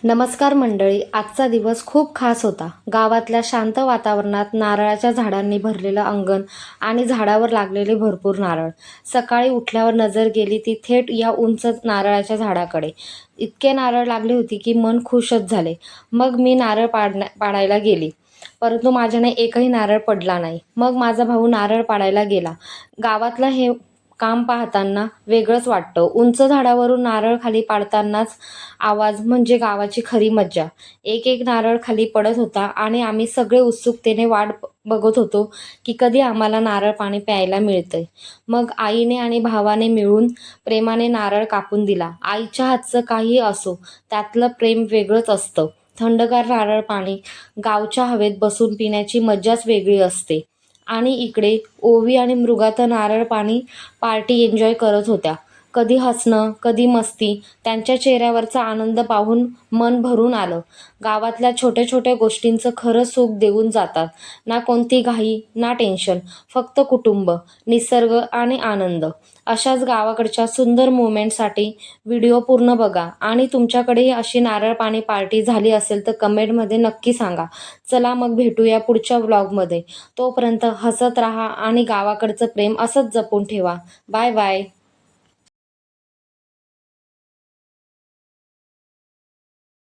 नमस्कार मंडळी, आजचा दिवस खूप खास होता. गावातल्या शांत वातावरणात नारळाच्या झाडांनी भरलेलं अंगण आणि झाडावर लागलेले भरपूर नारळ. सकाळी उठल्यावर नजर गेली ती थेट या उंच नारळाच्या झाडाकडे. इतके नारळ लागले होते की मन खुशच झाले. मग मी नारळ पाडायला गेली, परंतु माझ्याने एकही नारळ पडला नाही. मग माझा भाऊ नारळ पाडायला गेला. गावातलं हे काम पाहताना वेगळंच वाटतं. उंच झाडावरून नारळ खाली पाडतानाच आवाज म्हणजे गावाची खरी मज्जा. एक एक नारळ खाली पडत होता आणि आम्ही सगळे उत्सुकतेने वाट बघत होतो की कधी आम्हाला नारळ पाणी प्यायला मिळतंय. मग आईने आणि भावाने मिळून प्रेमाने नारळ कापून दिला. आईच्या हातचं काही असो, त्यातलं प्रेम वेगळंच असतं. थंडगार नारळ पाणी गावच्या हवेत बसून पिण्याची मज्जाच वेगळी असते. आणि इकडे ओवी आणि मृगात नारळ पाणी पार्टी एन्जॉय करत होत्या. कधी हसणं, कधी मस्ती. त्यांच्या चेहऱ्यावरचा आनंद पाहून मन भरून आलं. गावातल्या छोट्या छोट्या गोष्टींचं खरं सुख देऊन जातात. ना कोणती घाई, ना टेन्शन, फक्त कुटुंब, निसर्ग आणि आनंद. अशाच गावाकडच्या सुंदर मोमेंटसाठी व्हिडिओ पूर्ण बघा. आणि तुमच्याकडेही अशी नारळ पाणी पार्टी झाली असेल तर कमेंटमध्ये नक्की सांगा. चला मग भेटूया पुढच्या व्लॉगमध्ये. तोपर्यंत हसत राहा आणि गावाकडचं प्रेम असंच जपून ठेवा. Bye bye.